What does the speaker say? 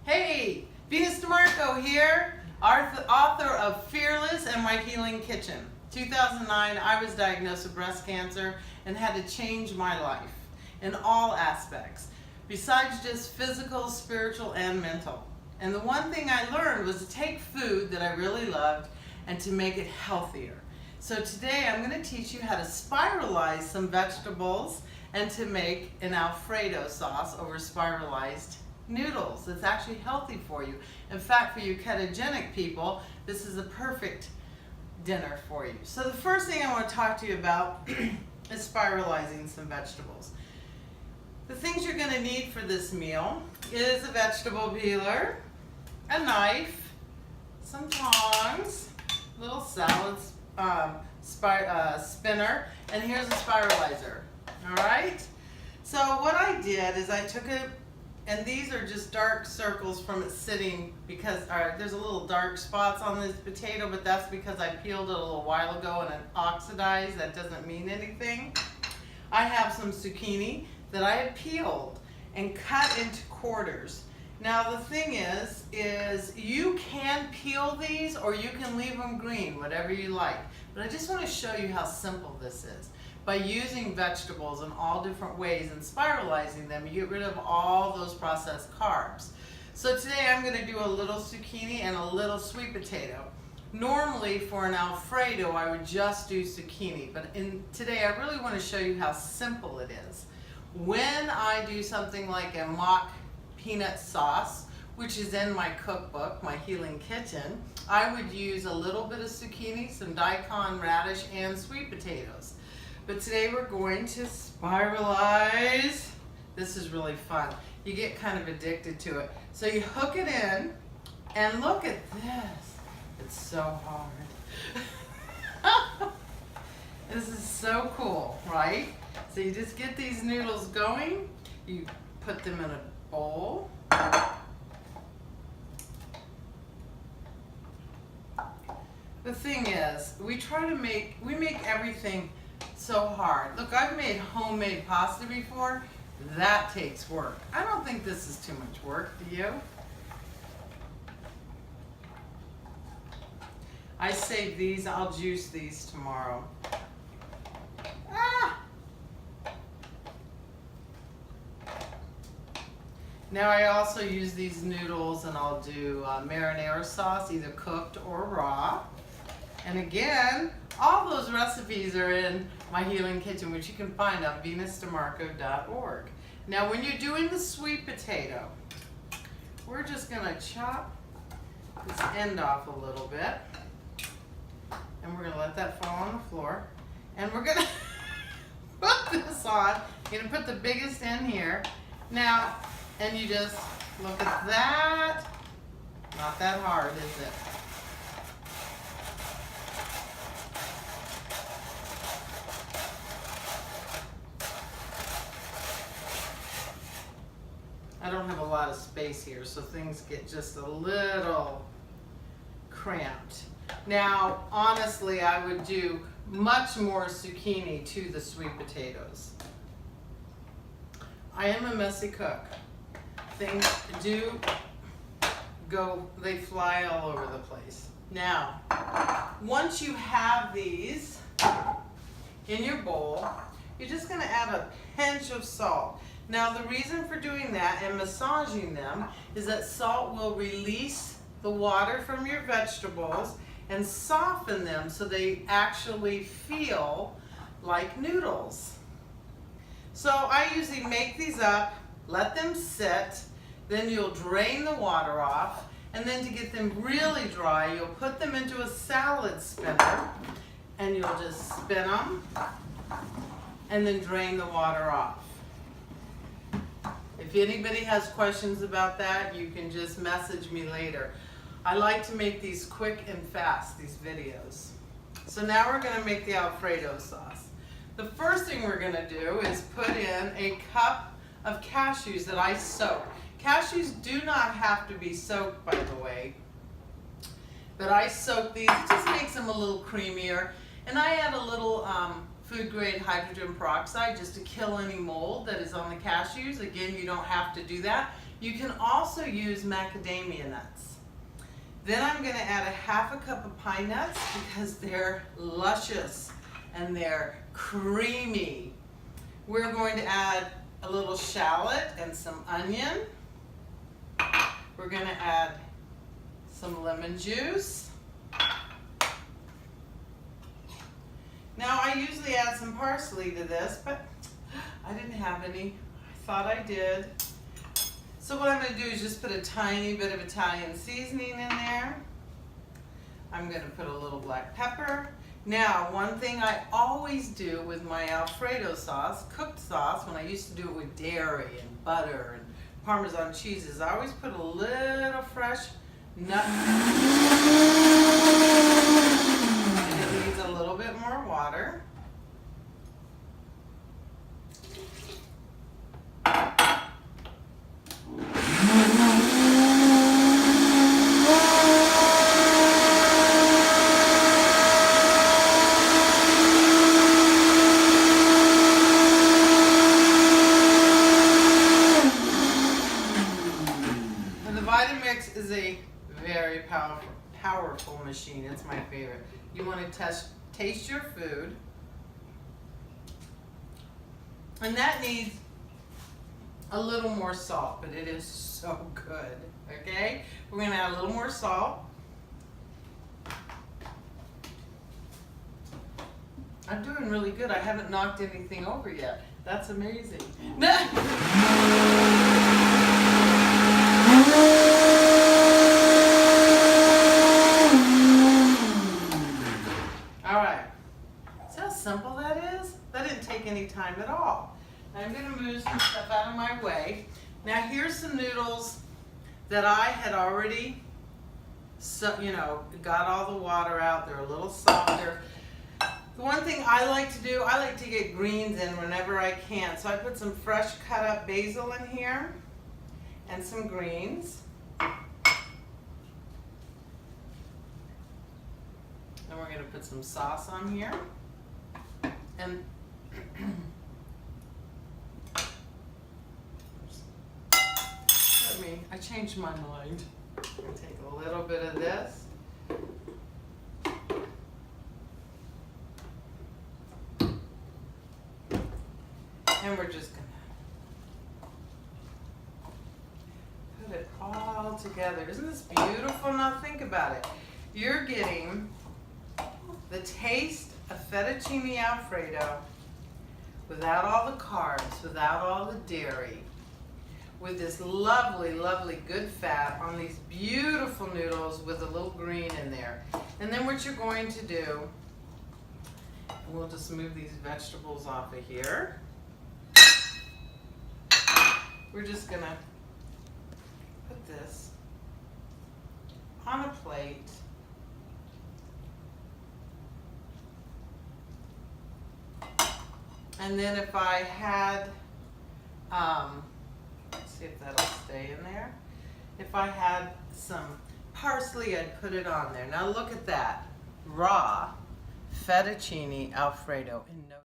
Hey, Venus DeMarco here, author of Fearless and My Healing Kitchen. 2009, I was diagnosed with breast cancer and had to change my life in all aspects, besides just physical, spiritual, and mental. And the one thing I learned was to take food that I really loved and to make it healthier. So today I'm going to teach you how to spiralize some vegetables and to make an Alfredo sauce over spiralized noodles. It's actually healthy for you. In fact, for you ketogenic people, this is a perfect dinner for you. So the first thing I want to talk to you about is spiralizing some vegetables. The things you're going to need for this meal is a vegetable peeler, a knife, some tongs, a little salad spinner, and here's a spiralizer. Alright? So what I did is I took it, and these are just dark circles from it sitting because there's a little dark spots on this potato, but that's because I peeled it a little while ago and it oxidized. That doesn't mean anything. I have some zucchini that I have peeled and cut into quarters. Now the thing is you can peel these or you can leave them green, whatever you like. But I just want to show you how simple this is. By using vegetables in all different ways and spiralizing them, you get rid of all those processed carbs. So today I'm going to do a little zucchini and a little sweet potato. Normally for an Alfredo I would just do zucchini, but today I really want to show you how simple it is. When I do something like a mock peanut sauce, which is in my cookbook, My Healing Kitchen, I would use a little bit of zucchini, some daikon radish, and sweet potatoes. But today we're going to spiralize. This is really fun. You get kind of addicted to it. So you hook it in, and look at this. It's so hard. This is so cool, right? So you just get these noodles going. You put them in a bowl. The thing is, we make everything so hard. Look, I've made homemade pasta before. That takes work. I don't think this is too much work, do you? I save these. I'll juice these tomorrow. Now I also use these noodles and I'll do marinara sauce, either cooked or raw. And again, all those recipes are in My Healing Kitchen, which you can find on venusdemarco.org. Now when you're doing the sweet potato, we're just going to chop this end off a little bit. And we're going to let that fall on the floor. And we're going to put this on. You're going to put the biggest end here. Now, and you just look at that. Not that hard, is it? I don't have a lot of space here, so things get just a little cramped. Now, honestly, I would do much more zucchini to the sweet potatoes. I am a messy cook. Things do go, they fly all over the place. Now, once you have these in your bowl, you're just going to add a pinch of salt. Now the reason for doing that and massaging them is that salt will release the water from your vegetables and soften them so they actually feel like noodles. So I usually make these up, let them sit, then you'll drain the water off, and then to get them really dry, you'll put them into a salad spinner and you'll just spin them and then drain the water off. If anybody has questions about that, you can just message me later. I like to make these quick and fast, these videos. So now we're going to make the Alfredo sauce. The first thing we're going to do is put in a cup of cashews that I soak. Cashews do not have to be soaked, by the way. But I soak these, it just makes them a little creamier. And I add a little food grade hydrogen peroxide just to kill any mold that is on the cashews. Again, you don't have to do that. You can also use macadamia nuts. Then I'm going to add a half a cup of pine nuts because they're luscious and they're creamy. We're going to add a little shallot and some onion. We're going to add some lemon juice. Now I usually add some parsley to this, but I didn't have any. I thought I did. So what I'm going to do is just put a tiny bit of Italian seasoning in there. I'm going to put a little black pepper. Now, one thing I always do with my Alfredo sauce, cooked sauce, when I used to do it with dairy and butter and Parmesan cheeses, I always put a little fresh nutmeg. And it needs a little bit more water. Vitamix is a very powerful machine. It's my favorite. You want to taste your food. And that needs a little more salt, but it is so good. Okay? We're going to add a little more salt. I'm doing really good. I haven't knocked anything over yet. That's amazing. Simple that is. That didn't take any time at all. I'm going to move some stuff out of my way. Now here's some noodles that I had already, got all the water out. They're a little softer. The one thing I like to do, I like to get greens in whenever I can. So I put some fresh cut up basil in here and some greens. And we're going to put some sauce on here. And I changed my mind. I'm going to take a little bit of this. And we're just going to put it all together. Isn't this beautiful? Now think about it. You're getting the taste of fettuccine Alfredo without all the carbs, without all the dairy, with this lovely, lovely good fat on these beautiful noodles with a little green in there. And then what you're going to do, we'll just move these vegetables off of here. We're just going to put this on a plate. And then if I had, let's see if that'll stay in there. If I had some parsley, I'd put it on there. Now look at that, raw fettuccine Alfredo in no